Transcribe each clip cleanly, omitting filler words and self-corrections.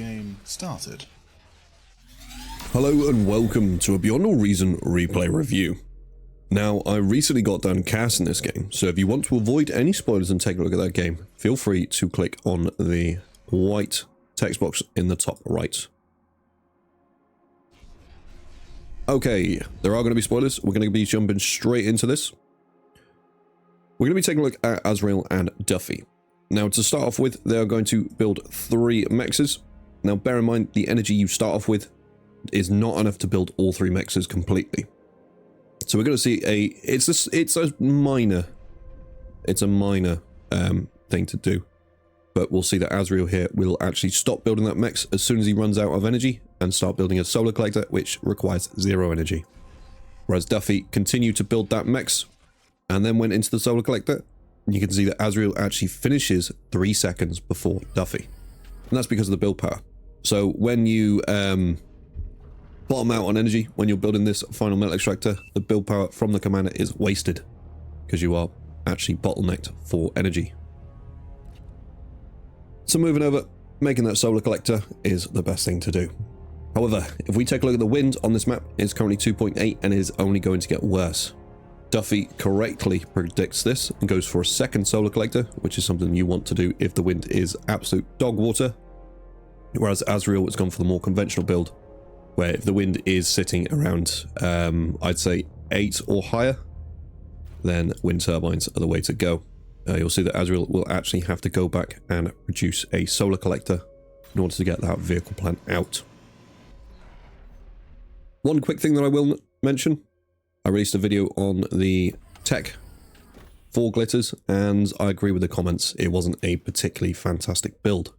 game started. Hello and welcome to a Beyond All Reason replay review. Now, I recently got done casting this game, so if you want to avoid any spoilers and take a look at that game, feel free to click on the white text box in the top right. Okay, there are going to be spoilers. We're going to be jumping straight into this. We're going to be taking a look at Azrael and Duffy. Now, to start off with, they are going to build 3 mexes. Now, bear in mind, the energy you start off with is not enough to build all 3 mexes completely. So we're going to see it's a minor thing to do. But we'll see that Azrael here will actually stop building that mex as soon as he runs out of energy and start building a solar collector, which requires 0 energy. Whereas Duffy continued to build that mex and then went into the solar collector. And you can see that Azrael actually finishes 3 seconds before Duffy. And that's because of the build power. So when you bottom out on energy, when you're building this final metal extractor, the build power from the commander is wasted because you are actually bottlenecked for energy. So moving over, making that solar collector is the best thing to do. However, if we take a look at the wind on this map, it's currently 2.8 and is only going to get worse. Duffy correctly predicts this and goes for a second solar collector, which is something you want to do if the wind is absolute dog water. Whereas Azrael has gone for the more conventional build, where if the wind is sitting around, I'd say 8 or higher, then wind turbines are the way to go. You'll see that Azrael will actually have to go back and produce a solar collector in order to get that vehicle plan out. One quick thing that I will mention, I released a video on the tech for glitters, and I agree with the comments. It wasn't a particularly fantastic build.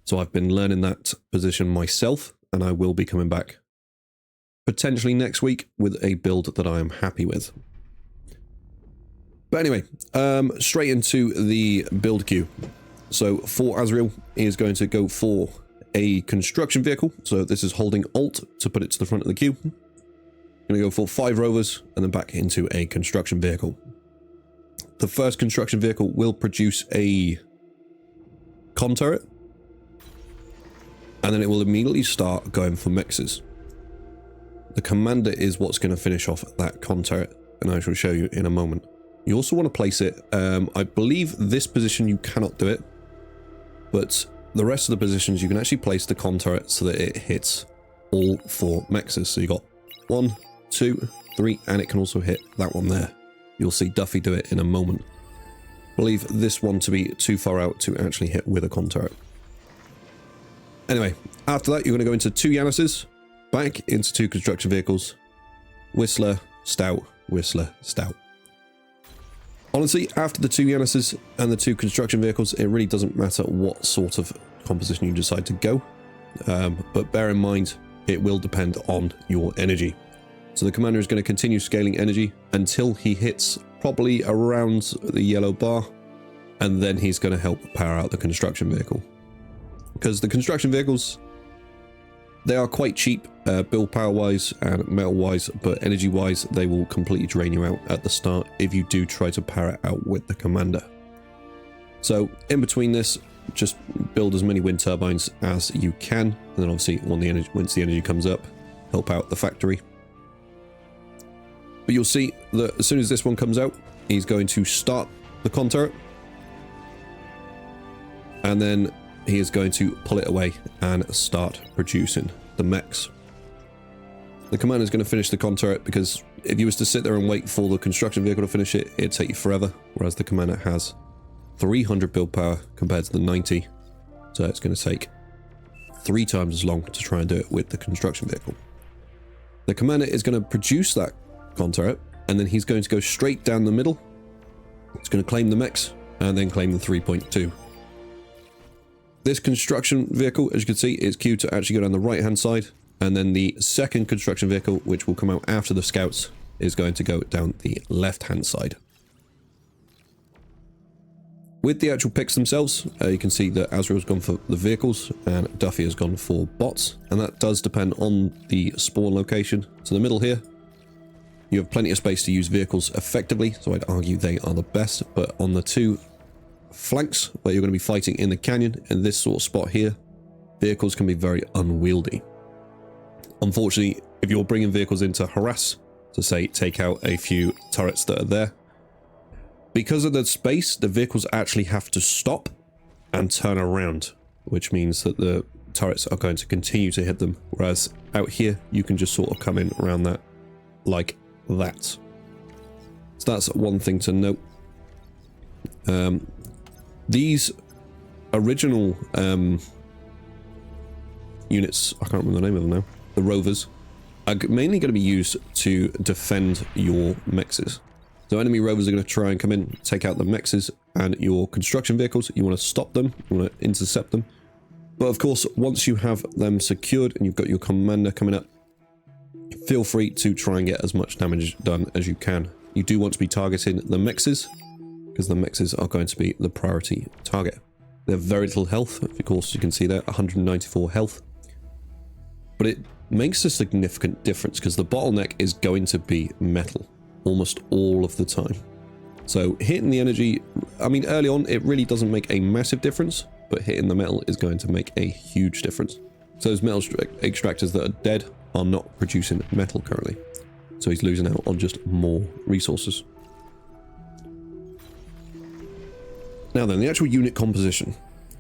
So I've been learning that position myself, and I will be coming back potentially next week with a build that I am happy with. But anyway, straight into the build queue. So for Azrael, he is going to go for a construction vehicle. So this is holding Alt to put it to the front of the queue. Going to go for 5 rovers and then back into a construction vehicle. The first construction vehicle will produce a con turret, and then it will immediately start going for mexes. The commander is what's going to finish off that con turret, and I shall show you in a moment. You also want to place it, I believe this position you cannot do it, but the rest of the positions you can actually place the con turret so that it hits all 4 mexes. So you got 1, 2, 3, and it can also hit that one there. You'll see Duffy do it in a moment. I believe this one to be too far out to actually hit with a con turret. Anyway, after that, you're going to go into 2 Yanis's, back into 2 construction vehicles, Whistler, Stout, Whistler, Stout. Honestly, after the 2 Yanis's and the 2 construction vehicles, it really doesn't matter what sort of composition you decide to go. But bear in mind, it will depend on your energy. So the commander is going to continue scaling energy until he hits probably around the yellow bar, and then he's going to help power out the construction vehicle. Because the construction vehicles, they are quite cheap build power wise and metal wise, but energy wise they will completely drain you out at the start if you do try to power it out with the commander. So in between this, just build as many wind turbines as you can, and then obviously once the energy comes up, help out the factory. But you'll see that as soon as this one comes out, he's going to start the con turret, and then he is going to pull it away and start producing the mechs. The commander is going to finish the con turret because if you was to sit there and wait for the construction vehicle to finish it, it'd take you forever, whereas the commander has 300 build power compared to the 90, so it's going to take 3 times as long to try and do it with the construction vehicle. The commander is going to produce that con turret, and then he's going to go straight down the middle. It's going to claim the mechs and then claim the 3.2. This construction vehicle, as you can see, is queued to actually go down the right hand side, and then the second construction vehicle, which will come out after the scouts, is going to go down the left hand side. With the actual picks themselves, you can see that Azrael's gone for the vehicles and Duffy has gone for bots, and that does depend on the spawn location. So the middle here, you have plenty of space to use vehicles effectively, so I'd argue they are the best, but on the 2 flanks where you're going to be fighting in the canyon, in this sort of spot here, vehicles can be very unwieldy. Unfortunately, if you're bringing vehicles in to harass, to say take out a few turrets that are there, because of the space, the vehicles actually have to stop and turn around, which means that the turrets are going to continue to hit them, whereas out here you can just sort of come in around that like that. So that's one thing to note. These original units, I can't remember the name of them now, the rovers, are mainly going to be used to defend your mexes. So enemy rovers are going to try and come in, take out the mexes, and your construction vehicles, you want to stop them, you want to intercept them. But of course, once you have them secured and you've got your commander coming up, feel free to try and get as much damage done as you can. You do want to be targeting the mexes, because the mexes are going to be the priority target. They have very little health, of course you can see there, 194 health. But it makes a significant difference because the bottleneck is going to be metal almost all of the time. So hitting the energy, I mean early on it really doesn't make a massive difference, but hitting the metal is going to make a huge difference. So those metal extractors that are dead are not producing metal currently. So he's losing out on just more resources. Now then, the actual unit composition.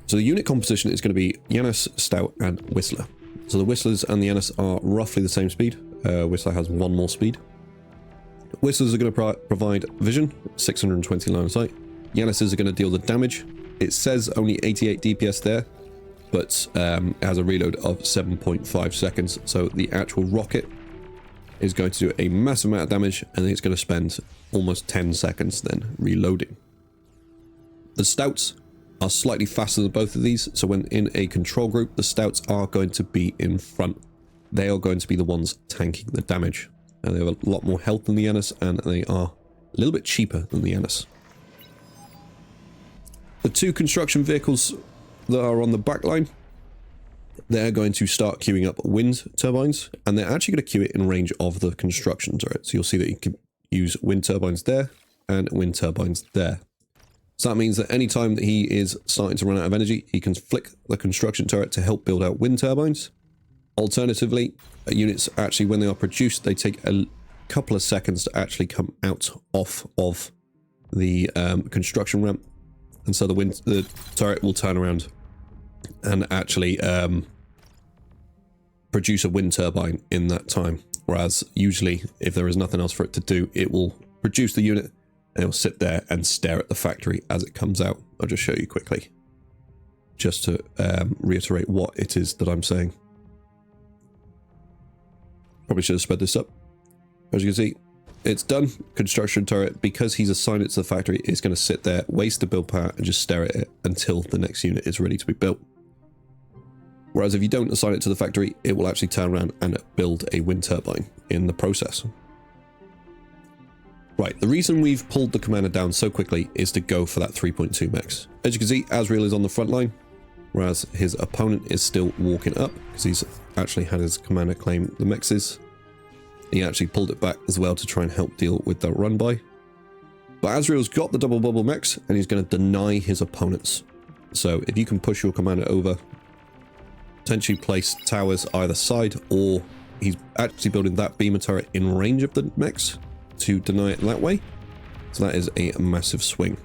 So the unit composition is going to be Janus, Stout, and Whistler. So the Whistlers and the Janus are roughly the same speed. Whistler has one more speed. Whistlers are going to provide vision, 620 line of sight. Januses are going to deal the damage. It says only 88 DPS there, but it has a reload of 7.5 seconds. So the actual rocket is going to do a massive amount of damage, and then it's going to spend almost 10 seconds then reloading. The Stouts are slightly faster than both of these, so when in a control group, the Stouts are going to be in front. They are going to be the ones tanking the damage. And they have a lot more health than the Janus, and they are a little bit cheaper than the Janus. The two construction vehicles that are on the back line, they're going to start queuing up wind turbines, and they're actually going to queue it in range of the construction turret. So you'll see that you can use wind turbines there and wind turbines there. So that means that any time that he is starting to run out of energy, he can flick the construction turret to help build out wind turbines. Alternatively, units actually, when they are produced, they take a couple of seconds to actually come out off of the construction ramp. And so the turret will turn around and actually produce a wind turbine in that time. Whereas usually, if there is nothing else for it to do, it will produce the unit and it will sit there and stare at the factory as it comes out. I'll just show you quickly, just to reiterate what it is that I'm saying. Probably should have sped this up. As you can see, it's done. Construction turret, because he's assigned it to the factory, is going to sit there, waste the build power, and just stare at it until the next unit is ready to be built. Whereas if you don't assign it to the factory, it will actually turn around and build a wind turbine in the process. Right, the reason we've pulled the commander down so quickly is to go for that 3.2 mechs. As you can see, Azrael is on the front line, whereas his opponent is still walking up, because he's actually had his commander claim the mexes. He actually pulled it back as well to try and help deal with the run by. But Azrael's got the double bubble mechs, and he's going to deny his opponents. So if you can push your commander over, potentially place towers either side, or he's actually building that beamer turret in range of the mechs to deny it that way. So that is a massive swing.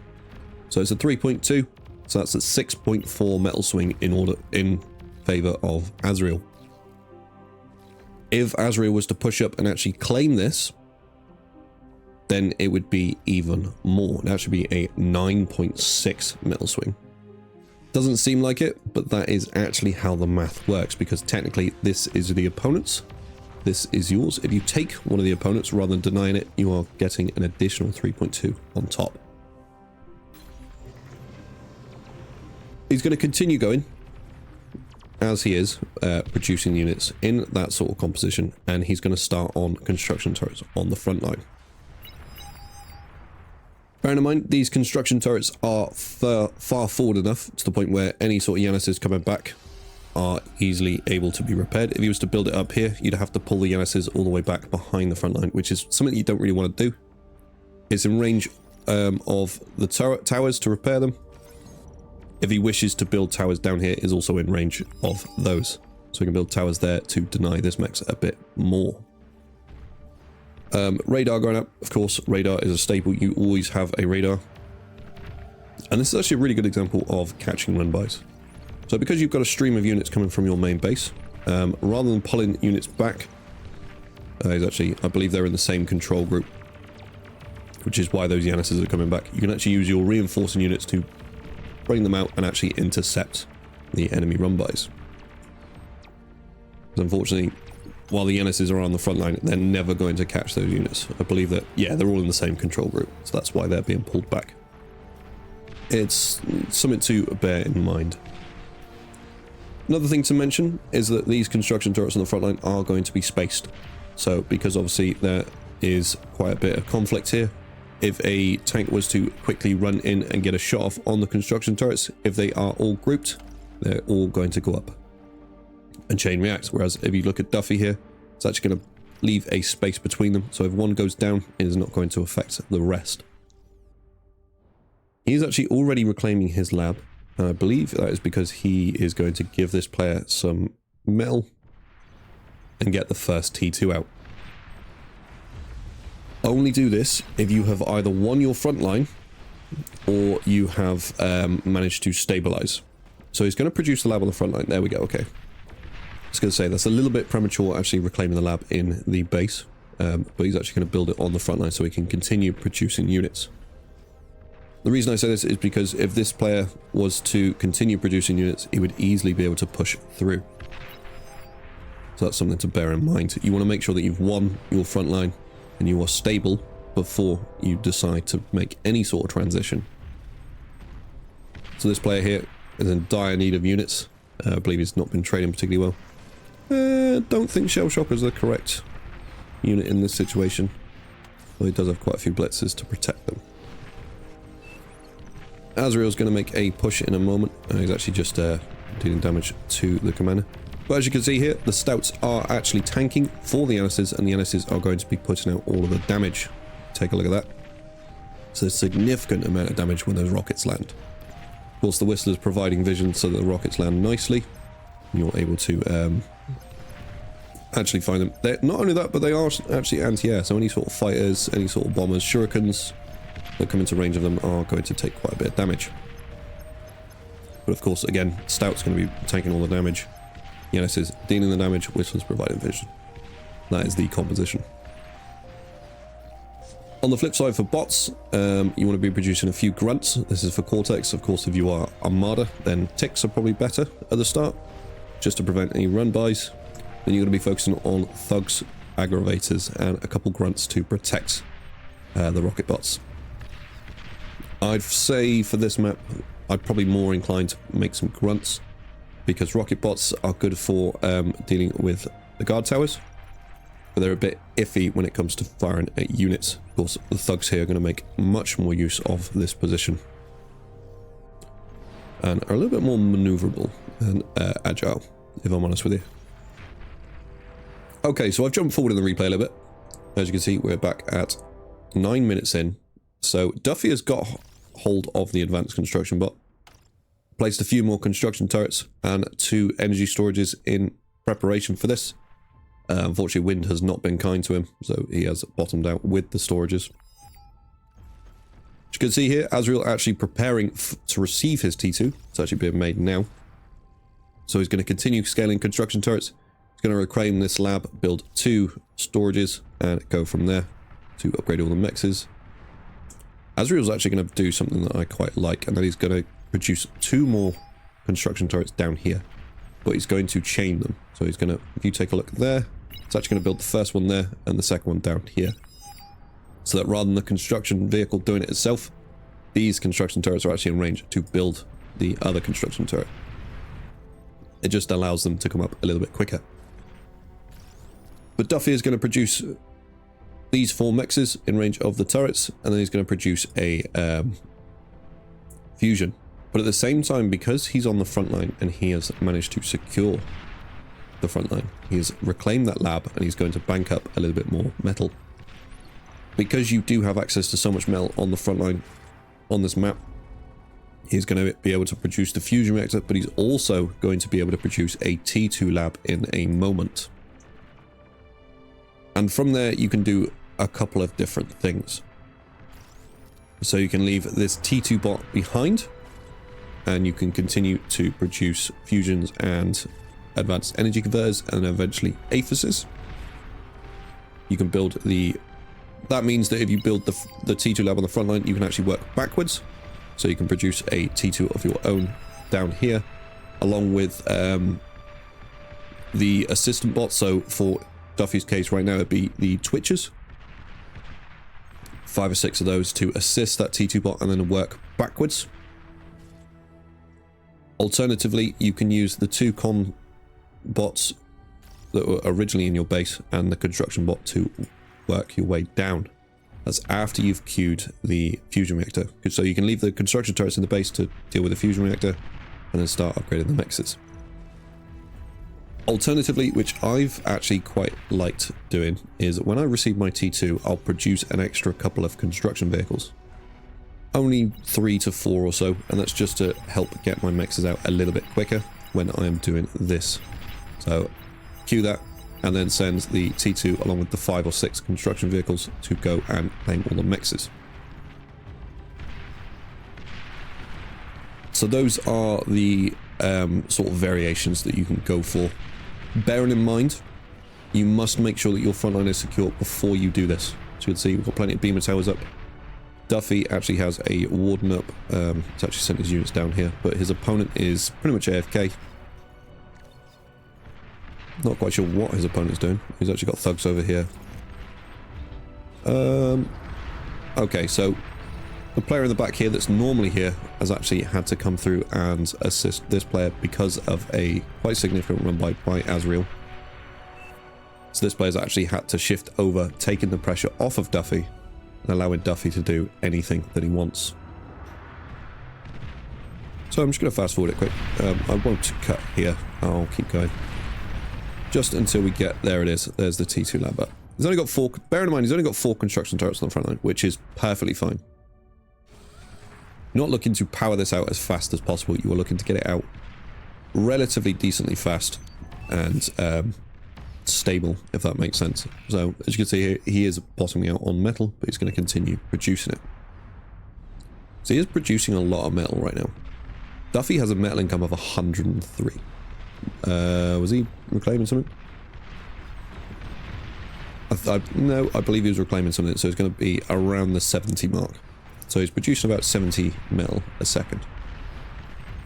So it's a 3.2, so that's a 6.4 metal swing in favor of Azrael. If Azrael was to push up and actually claim this, then it would be even more. That should be a 9.6 metal swing. Doesn't seem like it, but that is actually how the math works, because technically this is the opponent's, this is yours. If you take one of the opponents rather than denying it, you are getting an additional 3.2 on top. He's going to continue going as he is producing units in that sort of composition, and he's going to start on construction turrets on the front line. Bearing in mind, these construction turrets are far forward enough to the point where any sort of Januses coming back are easily able to be repaired. If he was to build it up here, you'd have to pull the Januses all the way back behind the front line, which is something you don't really want to do. It's in range of the towers to repair them, if he wishes to build towers down here, is also in range of those. So we can build towers there to deny this mechs a bit more. Radar going up. Of course, radar is a staple. You always have a radar. And this is actually a really good example of catching run-bys. So because you've got a stream of units coming from your main base, rather than pulling units back, is actually, I believe they're in the same control group, which is why those Yanis's are coming back. You can actually use your reinforcing units to bring them out and actually intercept the enemy run-bys. Unfortunately, while the Yanis's are on the front line, they're never going to catch those units. I believe that, yeah, they're all in the same control group, so that's why they're being pulled back. It's something to bear in mind. Another thing to mention is that these construction turrets on the front line are going to be spaced. So, because obviously there is quite a bit of conflict here, if a tank was to quickly run in and get a shot off on the construction turrets, if they are all grouped, they're all going to go up and chain react. Whereas if you look at Duffy here, it's actually going to leave a space between them. So if one goes down, it is not going to affect the rest. He's actually already reclaiming his lab. And I believe that is because he is going to give this player some metal and get the first T2 out. Only do this if you have either won your front line or you have managed to stabilize. So he's going to produce the lab on the front line. There we go. Okay. I was going to say that's a little bit premature actually reclaiming the lab in the base. But he's actually going to build it on the front line so he can continue producing units. The reason I say this is because if this player was to continue producing units, he would easily be able to push through. So that's something to bear in mind. You want to make sure that you've won your front line and you are stable before you decide to make any sort of transition. So this player here is in dire need of units. I believe he's not been trading particularly well. Don't think Shell Shocker is the correct unit in this situation. Though he does have quite a few blitzes to protect them. Azrael's going to make a push in a moment. He's actually just dealing damage to the commander. But as you can see here, the stouts are actually tanking for the Yanis's, and the Yanis's are going to be putting out all of the damage. Take a look at that. It's a significant amount of damage when those rockets land. Of course, the Whistler's providing vision so that the rockets land nicely. You're able to actually find them. They're, not only that, but they are actually anti-air. So any sort of fighters, any sort of bombers, shurikens that come into range of them are going to take quite a bit of damage. But of course, again, Stout's going to be taking all the damage. Yanis is dealing the damage, Whistler's providing vision. That is the composition. On the flip side for bots, you want to be producing a few grunts. This is for Cortex. Of course, if you are Armada, then ticks are probably better at the start, just to prevent any run-bys. Then you're going to be focusing on thugs, aggravators, and a couple grunts to protect the rocket bots. I'd say for this map, I'd probably more inclined to make some grunts, because rocket bots are good for dealing with the guard towers, but they're a bit iffy when it comes to firing at units. Of course, the thugs here are going to make much more use of this position and are a little bit more maneuverable and agile, if I'm honest with you. Okay, so I've jumped forward in the replay a little bit. As you can see, we're back at 9 minutes in. So Duffy has got hold of the advanced construction bot, placed a few more construction turrets and 2 energy storages in preparation for this. Unfortunately, wind has not been kind to him, so he has bottomed out with the storages. As you can see here, Azrael actually preparing to receive his T2. It's actually being made now. So he's going to continue scaling construction turrets. He's going to reclaim this lab, build 2 storages, and go from there to upgrade all the mexes. Azrael's actually going to do something that I quite like, and that he's going to produce 2 more construction turrets down here. But he's going to chain them. So he's going to, if you take a look there, it's actually going to build the first one there and the second one down here. So that rather than the construction vehicle doing it itself, these construction turrets are actually in range to build the other construction turret. It just allows them to come up a little bit quicker. But Duffy is going to produce these 4 mexes in range of the turrets, and then he's going to produce a fusion. But at the same time, because he's on the front line and he has managed to secure the front line, he has reclaimed that lab and he's going to bank up a little bit more metal. Because you do have access to so much metal on the front line on this map, He's going to be able to produce the fusion reactor, but he's also going to be able to produce a T2 lab in a moment. And from there, you can do a couple of different things. So you can leave this T2 bot behind, and you can continue to produce fusions and advanced energy converters, and eventually aphyses. You can build the... That means that if you build the T2 lab on the front line, you can actually work backwards. So you can produce a T2 of your own down here, along with the assistant bots. So for Duffy's case right now, it'd be the Twitchers. 5 or 6 of those to assist that T2 bot and then work backwards. Alternatively, you can use the 2 con bots that were originally in your base and the construction bot to work your way down. That's after you've queued the fusion reactor. So you can leave the construction turrets in the base to deal with the fusion reactor and then start upgrading the mixes. Alternatively, which I've actually quite liked doing, is when I receive my T2, I'll produce an extra couple of construction vehicles. Only 3 to 4 or so, and that's just to help get my mixes out a little bit quicker when I am doing this. So queue that, and then send the T2 along with the 5 or 6 construction vehicles to go and claim all the mixes. So those are the sort of variations that you can go for. Bearing in mind, you must make sure that your front line is secure before you do this. So you can see we've got plenty of beamer towers up. Duffy actually has a warden up. He's actually sent his units down here, but his opponent is pretty much AFK. Not quite sure what his opponent's doing. He's actually got thugs over here. Okay, so the player in the back here that's normally here has actually had to come through and assist this player because of a quite significant run by Azrael. So this player's actually had to shift over, taking the pressure off of Duffy and allowing Duffy to do anything that he wants. So I'm just going to fast forward it quick. I won't cut here. I'll keep going. Just until we get, there it is, there's the T2 lab up. He's only got 4, bear in mind, he's only got 4 construction turrets on the front line, which is perfectly fine. You're not looking to power this out as fast as possible, you are looking to get it out relatively decently fast and stable, if that makes sense. So, as you can see here, he is bottoming out on metal, but he's going to continue producing it. So he is producing a lot of metal right now. Duffy has a metal income of 103. Was he reclaiming something? No, I believe he was reclaiming something, so it's going to be around the 70 mark. So he's producing about 70 metal a second,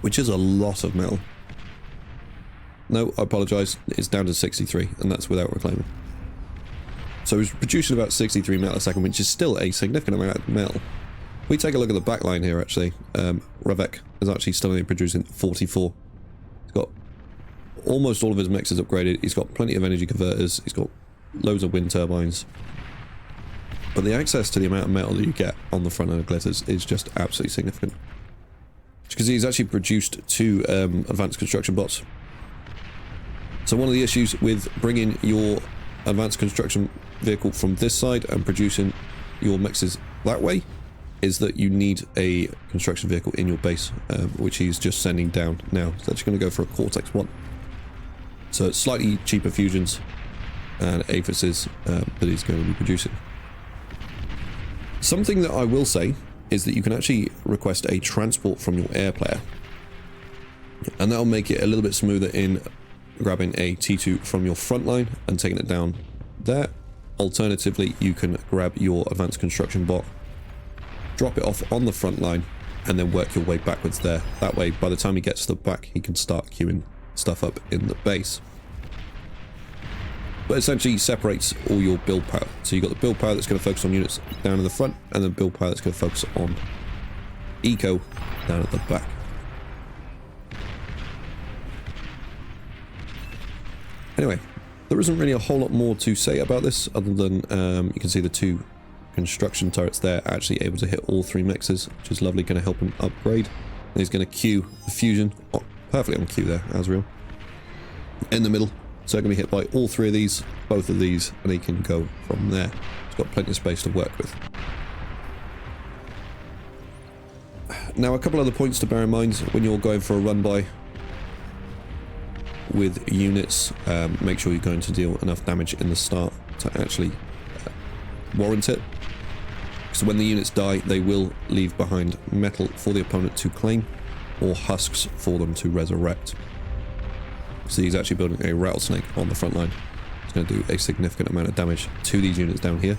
which is a lot of metal. No, I apologise, it's down to 63, and that's without reclaiming. So he's producing about 63 metal a second, which is still a significant amount of metal. We take a look at the back line here, actually. Ravek is actually still only producing 44. He's got almost all of his mixes upgraded. He's got plenty of energy converters. He's got loads of wind turbines. But the access to the amount of metal that you get on the front end of Glitters is just absolutely significant. Because he's actually produced 2 advanced construction bots. So one of the issues with bringing your advanced construction vehicle from this side and producing your mixes that way is that you need a construction vehicle in your base, which he's just sending down now. So that's going to go for a Cortex 1. So it's slightly cheaper fusions and aphyses that he's going to be producing. Something that I will say is that you can actually request a transport from your air player, and that'll make it a little bit smoother in grabbing a T2 from your front line and taking it down there. Alternatively, you can grab your advanced construction bot, drop it off on the front line, and then work your way backwards there. That way, by the time he gets to the back, he can start queuing stuff up in the base. But essentially separates all your build power. So you've got the build power that's going to focus on units down in the front, and the build power that's going to focus on eco down at the back. Anyway, there isn't really a whole lot more to say about this, other than you can see the 2 construction turrets there actually able to hit all 3 mixes, which is lovely, going to help him upgrade. And he's going to queue the fusion, perfectly on cue there, Azrael, in the middle. So going to be hit by all 3 of these, both of these, and he can go from there. He's got plenty of space to work with. Now, a couple other points to bear in mind when you're going for a run-by with units. Make sure you're going to deal enough damage in the start to actually warrant it. So when the units die, they will leave behind metal for the opponent to claim, or husks for them to resurrect. So he's actually building a rattlesnake on the front line. It's going to do a significant amount of damage to these units down here.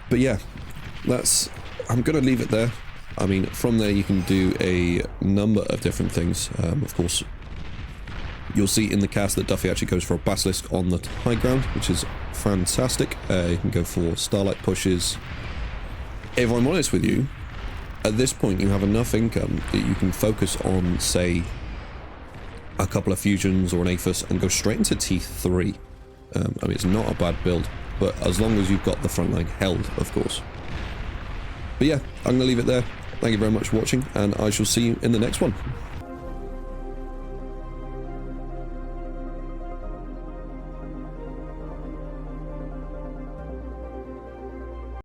But yeah, I'm going to leave it there. I mean, from there you can do a number of different things. Of course, you'll see in the cast that Duffy actually goes for a basilisk on the high ground, which is fantastic. You can go for starlight pushes. If I'm honest with you, at this point you have enough income that you can focus on, say, a couple of fusions or an Aphis and go straight into T3. I mean, it's not a bad build, but as long as you've got the front line held, of course. But yeah, I'm going to leave it there. Thank you very much for watching, and I shall see you in the next one.